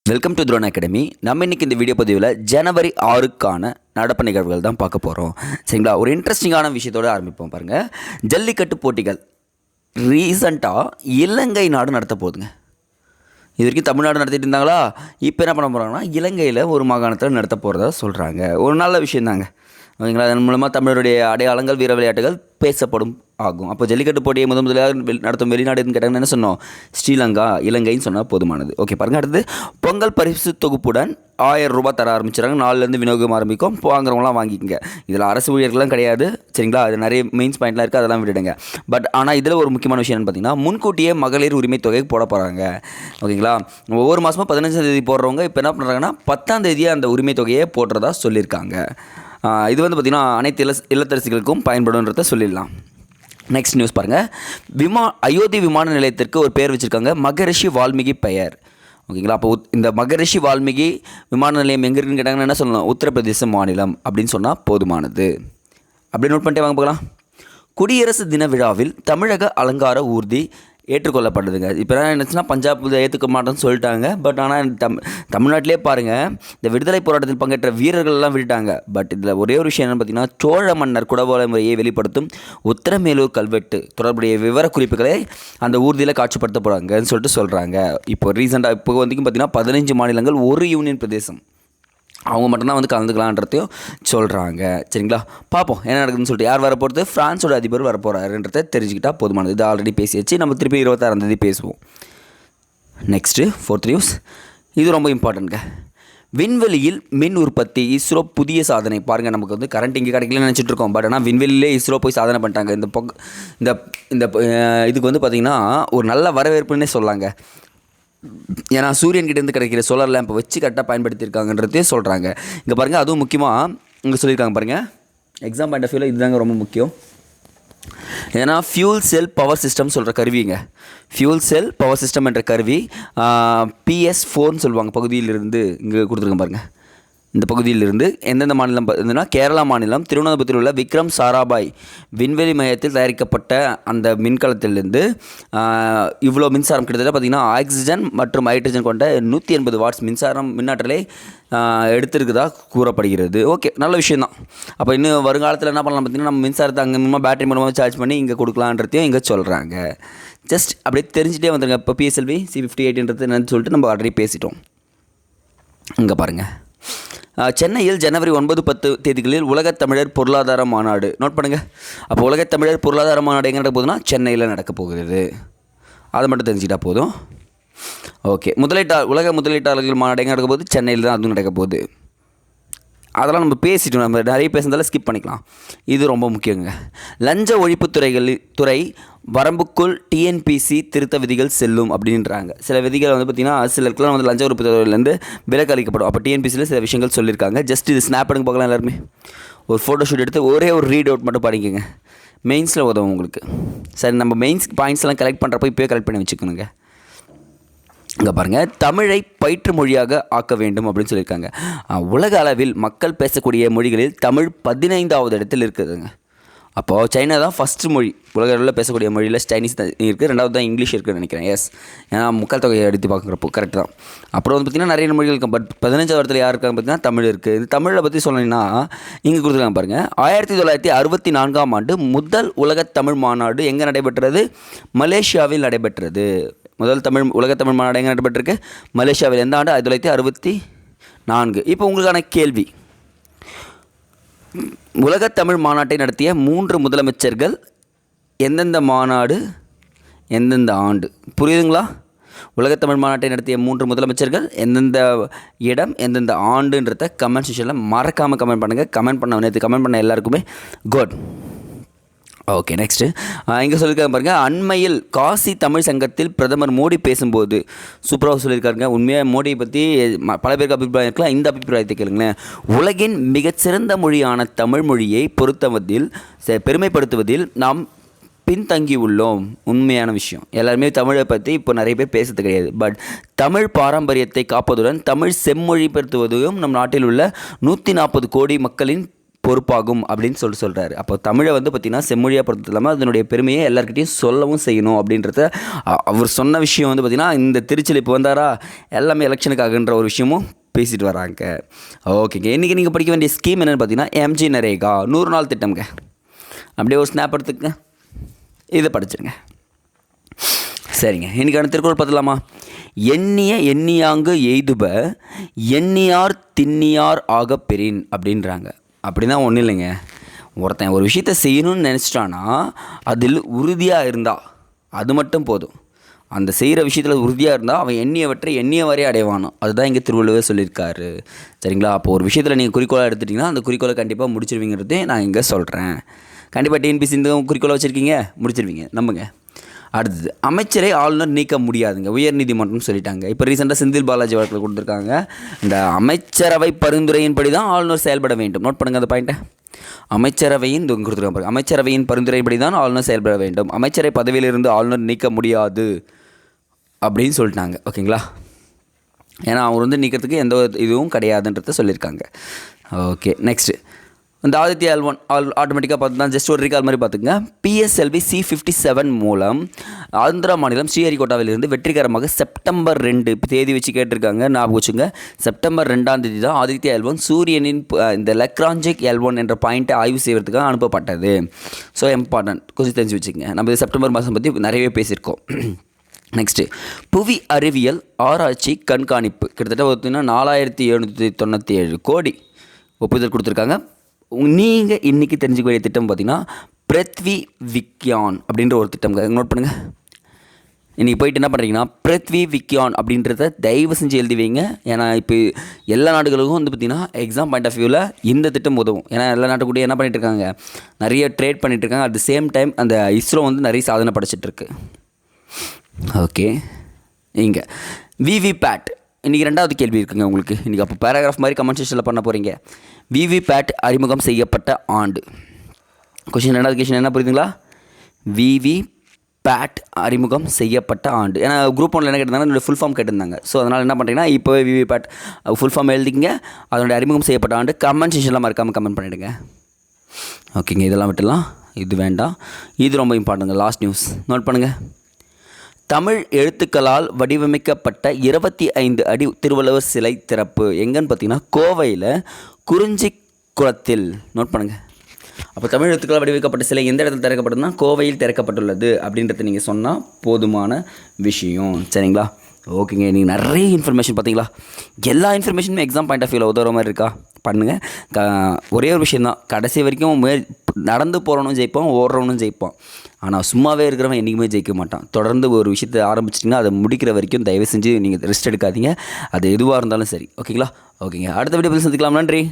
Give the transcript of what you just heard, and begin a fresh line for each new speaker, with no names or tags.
Welcome to drone academy. நம்ம இன்றைக்கி இந்த வீடியோ பதிவில் ஜனவரி 6க்கான நடப்பு நிகழ்வுகள் தான் பார்க்க போகிறோம். சரிங்களா, ஒரு இன்ட்ரெஸ்டிங்கான விஷயத்தோடு ஆரம்பிப்போம். பாருங்கள், ஜல்லிக்கட்டு போட்டிகள் ரீசண்டாக இலங்கை நாடு நடத்த போகுதுங்க. இது வரைக்கும் தமிழ்நாடு நடத்திட்டு இருந்தாங்களா, இப்போ என்ன பண்ண போகிறாங்கன்னா இலங்கையில் ஒரு மாகாணத்தில் நடத்த போகிறதா சொல்கிறாங்க. ஒரு நல்ல விஷயந்தாங்க, ஓகேங்களா. அதன் மூலமாக தமிழருடைய அடையாளங்கள், வீர விளையாட்டுகள் பேசப்படும் ஆகும். அப்போ ஜல்லிக்கட்டு போட்டியை முதலாக நடத்தும் வெளிநாடுன்னு கேட்டாங்கன்னு என்ன சொன்னோம்? ஸ்ரீலங்கா, இலங்கைன்னு சொன்னால் போதுமானது. ஓகே, பாருங்கள். அடுத்து, பொங்கல் பரிசு தொகுப்புடன் 1000 ரூபாய் தர ஆரம்பிச்சிடறாங்க. 4லேருந்து விநியோகம் ஆரம்பிக்கும். வாங்குறவங்களாம் வாங்கிக்கோங்க. இதில் அரசு ஊழியர்கள்லாம் கிடையாது, சரிங்களா. அது நிறைய மெயின்ஸ் பாயிண்ட்லாம் இருக்குது, அதெல்லாம் விட்டுடுங்க. பட் ஆனால் இதில் ஒரு முக்கியமான விஷயம் என்னன்னு பார்த்தீங்கன்னா, முன்கூட்டியே மகளிர் உரிமை தொகை போட போகிறாங்க. ஓகேங்களா. ஒவ்வொரு மாதமும் 15ஆம் தேதி போடுறவங்க இப்போ என்ன பண்ணுறாங்கன்னா 10ஆம் தேதியே அந்த உரிமை தொகையை போடுறதா சொல்லியிருக்காங்க. இது வந்து பார்த்திங்கன்னா அனைத்து இல்லத்தரசிகளுக்கும் பயன்படும்ன்றத சொல்லிடலாம். நெக்ஸ்ட் நியூஸ் பாருங்கள். அயோத்தி விமான நிலையத்திற்கு ஒரு பெயர் வச்சுருக்காங்க, மகரிஷி வால்மீகி பெயர். ஓகேங்களா. அப்போ இந்த மகரிஷி வால்மீகி விமான நிலையம் எங்கே இருக்குன்னு கேட்டாங்கன்னா என்ன சொல்லணும்? உத்தரப்பிரதேச மாநிலம் அப்படின்னு சொன்னால் போதுமானது. அப்படி நோட் பண்ணிட்டே வாங்க போகலாம். குடியரசு தின விழாவில் தமிழக அலங்கார ஊர்தி ஏற்றுக்கொள்ளப்படுதுங்க. இப்போ என்ன நினச்சுன்னா பஞ்சாப் ஏற்றுக்க மாட்டோம்னு சொல்லிட்டாங்க. பட் ஆனால் தமிழ்நாட்டிலே பாருங்கள், இந்த விடுதலை போராட்டத்தில் பங்கேற்ற வீரர்கள்லாம் விட்டுட்டாங்க. பட் இதில் ஒரே ஒரு விஷயம் என்னென்னு பார்த்தீங்கன்னா, சோழ மன்னர் குடவோலை முறையை வெளிப்படுத்தும் உத்திரமேலூர் கல்வெட்டு தொடர்புடைய விவரக்குறிப்புகளை அந்த ஊர்தியில் காட்சிப்படுத்த போகிறாங்கன்னு சொல்லிட்டு சொல்கிறாங்க. இப்போ ரீசெண்டாக இப்போ வந்து பார்த்திங்கன்னா 15 மாநிலங்கள், ஒரு யூனியன் பிரதேசம், அவங்க மட்டும்தான் வந்து கலந்துக்கலான்றதையும் சொல்கிறாங்க. சரிங்களா, பார்ப்போம் என்ன நடக்குதுன்னு சொல்லிட்டு. யார் வரப்போகிறது? ஃப்ரான்ஸோட அதிபர் வரப்போகிறாருன்றதை தெரிஞ்சுக்கிட்டால் போதுமானது. இது ஆல்ரெடி பேசியாச்சு, நம்ம திருப்பி 26ஆம் தேதி பேசுவோம். நெக்ஸ்ட்டு 4th நியூஸ், இது ரொம்ப இம்பார்ட்டண்ட்ங்க. விண்வெளியில் மின் உற்பத்தி, இஸ்ரோ புதிய சாதனை. பாருங்கள், நமக்கு வந்து கரண்ட் இங்கே கிடைக்கலன்னு நினச்சிட்டு இருக்கோம். பட் ஆனால் விண்வெளியிலே இஸ்ரோ போய் சாதனை பண்ணிட்டாங்க. இந்த இதுக்கு வந்து பார்த்திங்கன்னா ஒரு நல்ல வரவேற்புன்னே சொல்லாங்க. ஏன்னா சூரியன்கிட்டேருந்து கிடைக்கிற சோலார் லேம்பை வச்சு கரெக்டாக பயன்படுத்தியிருக்காங்கன்றதே சொல்கிறாங்க. இங்கே பாருங்கள், அதுவும் முக்கியமாக இங்கே சொல்லியிருக்காங்க பாருங்கள். எக்ஸாம் பாயிண்ட் ஆஃப் வியூவில் இதுதாங்க ரொம்ப முக்கியம். ஏன்னா ஃபியூல் செல் பவர் சிஸ்டம் சொல்கிற கருவிங்க. ஃபியூல் செல் பவர் சிஸ்டம் என்ற கருவி PS4ன்னு சொல்லுவாங்க. பகுதியிலிருந்து இங்கே கொடுத்துருக்கேன் பாருங்கள். இந்த பகுதியிலிருந்து எந்தெந்த மாநிலம் பார்த்தீங்கன்னா, கேரளா மாநிலம் திருவனந்தபுரத்தில் உள்ள விக்ரம் சாராபாய் விண்வெளி மையத்தில் தயாரிக்கப்பட்ட அந்த மின்கலத்திலிருந்து இவ்வளோ மின்சாரம் கிட்டத்தட்ட பார்த்திங்கன்னா ஆக்சிஜன் மற்றும் ஹைட்ரஜன் கொண்ட 180 வாட்ஸ் மின்னாற்றலை எடுத்திருக்குதாக கூறப்படுகிறது. ஓகே, நல்ல விஷயந்தான். அப்போ இன்னும் வருங்காலத்தில் என்ன பண்ணலாம் பார்த்திங்கன்னா, நம்ம மின்சாரத்தை அங்கே மூலமாக பேட்டரி மூலமாக சார்ஜ் பண்ணி இங்கே கொடுக்கலான்றதையும் இங்கே சொல்கிறாங்க. ஜஸ்ட் அப்படியே தெரிஞ்சுட்டே வந்துடுங்க. இப்போ PSLV C58ன்றது என்னன்னு சொல்லிட்டு நம்ம ஆல்ரெடி பேசிட்டோம். இங்கே பாருங்கள், சென்னையில் ஜனவரி 9, 10 தேதிகளில் உலகத் தமிழர் பொருளாதார மாநாடு. நோட் பண்ணுங்கள். அப்போ உலகத் தமிழர் பொருளாதார மாநாடு எங்கே நடக்க போகுதுன்னா சென்னையில் நடக்க போகுது. அதை மட்டும் தெரிஞ்சுக்கிட்டா போதும். ஓகே, உலக முதலீட்டாளர்கள் மாநாடு எங்கே நடக்க போகுது? சென்னையில் தான் அதுவும் நடக்க போகுது. அதெல்லாம் நம்ம பேசிட்டோம், நம்ம நிறைய பேசுனதால ஸ்கிப் பண்ணிக்கலாம். இது ரொம்ப முக்கியங்க. லஞ்ச ஒழிப்பு துறை வரம்புக்குள் TNPC திருத்த விதிகள் செல்லும் அப்படின்றாங்க. சில விதிகள் வந்து பார்த்திங்கன்னா சிலருக்குலாம் வந்து லஞ்ச ஒழிப்பு துறையிலேருந்து விலக்கு அளிக்கப்படும். அப்போ TNPCயில் சில விஷயங்கள் சொல்லியிருக்காங்க. ஜஸ்ட் இது ஸ்னாப் எடுங்க பார்க்கலாம். எல்லாருமே ஒரு ஃபோட்டோ ஷூட் எடுத்து ஒரே ஒரு ரீட் அவுட் மட்டும் படிக்கங்க, மெயின்ஸில் உதவும் உங்களுக்கு. சரி, நம்ம மெயின்ஸ் பாயிண்ட்ஸ்லாம் கலெக்ட் பண்ணுறப்போ இப்போயே கலெக்ட் பண்ணி வச்சுக்கணுங்க. இங்கே பாருங்கள், தமிழை பயிற்று மொழியாக ஆக்க வேண்டும் அப்படின்னு சொல்லியிருக்காங்க. உலக அளவில் மக்கள் பேசக்கூடிய மொழிகளில் தமிழ் 15வது இடத்தில் இருக்குதுங்க. அப்போது சைனா தான் ஃபஸ்ட்டு மொழி. உலக அளவில் பேசக்கூடிய மொழியில் சைனீஸ் தான் இருக்குது, 2வது தான் இங்கிலீஷ் இருக்குதுன்னு நினைக்கிறேன். எஸ், ஏன்னா மக்கள் தொகையை எடுத்து பார்க்குறப்போ கரெக்ட் தான். அப்புறம் வந்து பார்த்திங்கன்னா நிறைய மொழிகள் இருக்குது. பட் 15வது இடத்துல யார் இருக்காங்க பார்த்திங்கன்னா தமிழ் இருக்குது. இந்த தமிழை பற்றி சொன்னீங்கன்னா இங்கே கொடுத்துருக்காங்க பாருங்கள். 1964ஆம் ஆண்டு முதல் உலகத் தமிழ் மாநாடு எங்கே நடைபெற்றது? மலேசியாவில் நடைபெற்றது. முதல் உலகத் தமிழ் மாநாடு எங்கே நடைபெற்றிருக்கு? மலேசியாவில். எந்த ஆண்டு? 1964. இப்போ உங்களுக்கான கேள்வி, உலகத் தமிழ் மாநாட்டை நடத்திய 3 முதலமைச்சர்கள் எந்தெந்த மாநாடு, எந்தெந்த ஆண்டு? புரியுதுங்களா? உலகத்தமிழ் மாநாட்டை நடத்திய 3 முதலமைச்சர்கள் எந்தெந்த இடம், எந்தெந்த ஆண்டுன்றத கமெண்ட் செக்ஷனில் மறக்காமல் கமெண்ட் பண்ணுங்கள். கமெண்ட் பண்ண எல்லாருக்குமே குட். ஓகே, நெக்ஸ்ட்டு இங்கே சொல்லியிருக்காங்க பாருங்கள். அண்மையில் காசி தமிழ் சங்கத்தில் பிரதமர் மோடி பேசும்போது சூப்பராக சொல்லியிருக்காருங்க. உண்மையாக மோடியை பற்றி பல பேருக்கு அபிப்பிராயம் இருக்கலாம். இந்த அபிப்பிராயத்தை கேளுங்களேன். உலகின் மிகச்சிறந்த மொழியான தமிழ் மொழியை பெருமைப்படுத்துவதில் நாம் பின்தங்கி உள்ளோம். உண்மையான விஷயம். எல்லாருமே தமிழை பற்றி இப்போ நிறைய பேர் பேசுறது கிடையாது. பட் தமிழ் பாரம்பரியத்தை காப்பதுடன் தமிழ் செம்மொழிப்படுத்துவதையும் நம் நாட்டில் உள்ள 140 கோடி மக்களின் பொறுப்பாகும் அப்படின்னு சொல்கிறாரு. அப்போ தமிழை வந்து பார்த்திங்கன்னா செம்மொழியாக பொறுத்து இல்லாமல் அதனுடைய பெருமையை எல்லாருக்கிட்டையும் சொல்லவும் செய்யணும் அப்படின்றத அவர் சொன்ன விஷயம் வந்து பார்த்திங்கன்னா இந்த திருச்சியில் இப்போ வந்தாரா எல்லாமே எலெக்ஷனுக்காகன்ற ஒரு விஷயமும் பேசிட்டு வராங்க. ஓகேங்க, இன்றைக்கி நீங்கள் படிக்க வேண்டிய ஸ்கீம் என்னென்னு பார்த்தீங்கன்னா எம்ஜி நரேகா 100 நாள் திட்டம்ங்க. அப்படியே ஒரு ஸ்னாப் எடுத்துக்கங்க, இதை படிச்சிருங்க. சரிங்க, இன்றைக்கான திருக்குறள் பார்த்துலாமா? எண்ணிய எண்ணியாங்கு எய்துப எண்ணியார் திண்ணியார் ஆக பெறின் அப்படின்றாங்க. அப்படின்னா ஒன்றும் இல்லைங்க, ஒருத்தன் ஒரு விஷயத்தை செய்யணும்னு நினச்சிட்டான்னா அதில் உறுதியாக இருந்தால் அது மட்டும் போதும். அந்த செய்கிற விஷயத்தில் உறுதியாக இருந்தால் அவன் எண்ணியவற்றை எண்ணிய வரையே அடைவானோ. அதுதான் இங்கே திருவள்ளுவர் சொல்லியிருக்காரு. சரிங்களா? அப்போ ஒரு விஷயத்தில் நீங்கள் குறிக்கோளாக எடுத்துட்டிங்கன்னா அந்த குறிக்கோளை கண்டிப்பாக முடிச்சிருவீங்கிறதே நான் இங்கே சொல்கிறேன். கண்டிப்பாக டிஎன்பிசி இந்த குறிக்கோளை வச்சுருக்கீங்க, முடிச்சிருவீங்க, நம்புங்க. அடுத்தது, அமைச்சரை ஆளுநர் நீக்க முடியாதுங்க, உயர்நீதிமன்றம் சொல்லிட்டாங்க. இப்போ ரீசெண்டாக செந்தில் பாலாஜி வழக்கில் கொடுத்துருக்காங்க. இந்த அமைச்சரவை பரிந்துரையின்படி தான் ஆளுநர் செயல்பட வேண்டும். நோட் பண்ணுங்கள் அந்த பாயிண்ட்டை. அமைச்சரவையின் கொடுத்துருக்காங்க, அமைச்சரவையின் பரிந்துரைப்படி தான் ஆளுநர் செயல்பட வேண்டும். அமைச்சரை பதவியிலிருந்து ஆளுநர் நீக்க முடியாது அப்படின்னு சொல்லிட்டாங்க. ஓகேங்களா? ஏன்னா அவர் வந்து நீக்கிறதுக்கு எந்த இதுவும் கிடையாதுன்றத சொல்லியிருக்காங்க. ஓகே, நெக்ஸ்ட்டு இந்த ஆதித்யா L1 ஆட்டோமேட்டிக்காக பார்த்து தான் ஜஸ்ட் ஒரு ரீகால் மாதிரி பார்த்துங்க. PSLV C57 மூலம் ஆந்திரா மாநிலம் ஸ்ரீஹரிகோட்டாவிலிருந்து வெற்றிகரமாக செப்டம்பர் 2 தேதி வச்சு கேட்டிருக்காங்க, ஞாபகம் வச்சுங்க. செப்டம்பர் 2ஆம் தேதி தான் ஆதித்யா L1 சூரியனின் இந்த லக்ராஞ்சிக் L1 என்ற பாயிண்ட்டை ஆய்வு செய்வதற்காக அனுப்பப்பட்டது. ஸோ இம்பார்ட்டன்ட், கொஞ்சம் தெரிஞ்சு வச்சுக்கோங்க. நம்ம செப்டம்பர் மாதம் பற்றி நிறையவே பேசியிருக்கோம். நெக்ஸ்ட்டு, புவி அறிவியல் ஆராய்ச்சி கண்காணிப்பு கிட்டத்தட்ட பார்த்தீங்கன்னா 4797 கோடி ஒப்புதல் கொடுத்துருக்காங்க. நீங்கள் இன்றைக்கி தெரிஞ்சுக்க வேண்டிய திட்டம் பார்த்திங்கன்னா பிருத்வி விக்யான் அப்படின்ற ஒரு திட்டம். நோட் பண்ணுங்கள். இன்றைக்கி போயிட்டு என்ன பண்ணுறீங்கன்னா பிருத்வி விக்யான் அப்படின்றத தயவு செஞ்சு எழுதி வைங்க. ஏன்னா இப்போ எல்லா நாடுகளுக்கும் வந்து பார்த்திங்கன்னா எக்ஸாம் பாயிண்ட் ஆஃப் வியூவில் இந்த திட்டம் உதவும். ஏன்னா எல்லா நாட்டுக்கூட என்ன பண்ணிகிட்டு இருக்காங்க, நிறைய ட்ரேட் பண்ணிகிட்ருக்காங்க. அட் த சேம் டைம் அந்த இஸ்ரோ வந்து நிறைய சாதனை படைச்சிட்ருக்கு. ஓகே, இங்கே விவிபேட் இன்றைக்கி 2வது கேள்வி இருக்குங்க உங்களுக்கு. இன்றைக்கி அப்போ பேராகிராஃப் மாதிரி கமெண்ட் செக்ஷனில் பண்ண போகிறீங்க. விவிபேட் அறிமுகம் செய்யப்பட்ட ஆண்டு. கொஷின் 2வது கொஷின் என்ன புரியுதுங்களா? விவிபேட் அறிமுகம் செய்யப்பட்ட ஆண்டு. ஏன்னா குரூப் 1 என்ன கேட்டிருந்தாங்க, என்னோடய ஃபுல் ஃபார்ம் கேட்டிருந்தாங்க. ஸோ அதனால் என்ன பண்ணுறீங்கன்னா இப்போவே விவிபேட் ஃபுல் ஃபார்ம் எழுதிக்கிங்க. அதனுடைய அறிமுகம் செய்யப்பட்ட ஆண்டு கமெண்ட் செக்ஷனில் மறக்காமல் கமெண்ட் பண்ணிவிடுங்க. ஓகேங்க, இதெல்லாம் விட்டுலாம், இது வேண்டாம். இது ரொம்ப இம்பார்ட்டன்ங்க. லாஸ்ட் நியூஸ் நோட் பண்ணுங்கள். தமிழ் எழுத்துக்களால் வடிவமைக்கப்பட்ட 25 அடி திருவள்ளுவர் சிலை திறப்பு. எங்கன்னு பார்த்தீங்கன்னா கோவையில் குறிஞ்சிக்குளத்தில். நோட் பண்ணுங்கள். அப்போ தமிழ் எழுத்துக்களால் வடிவமைக்கப்பட்ட சிலை எந்த இடத்துல திறக்கப்பட்டதுன்னா கோவையில் திறக்கப்பட்டுள்ளது அப்படின்றத நீங்கள் சொன்னால் போதுமான விஷயம். சரிங்களா? ஓகேங்க, நீங்கள் நிறைய இன்ஃபர்மேஷன் பார்த்தீங்களா? எல்லா இன்ஃபர்மேஷனும் எக்ஸாம் பாயிண்ட் ஆஃப் வியூவில் உதவுற மாதிரி இருக்கா? பண்ணுங்கள். ஒரே ஒரு விஷயந்தான், கடைசி வரைக்கும் நடந்து போகிறவனும் ஜெயிப்பான், ஓடுறவனும் ஜெயிப்பான். ஆனால் சும்மாவே இருக்கிறவன் என்றைக்குமே ஜெயிக்க மாட்டான். தொடர்ந்து ஒரு விஷயத்தை ஆரம்பிச்சிட்டிங்கன்னா அதை முடிக்கிற வரைக்கும் தயவு செஞ்சு நீங்கள் ரெஸ்ட் எடுக்காதீங்க. அது எதுவாக இருந்தாலும் சரி. ஓகேங்களா? ஓகேங்க, அடுத்த வீடியோ சந்திக்கலாம். நன்றி.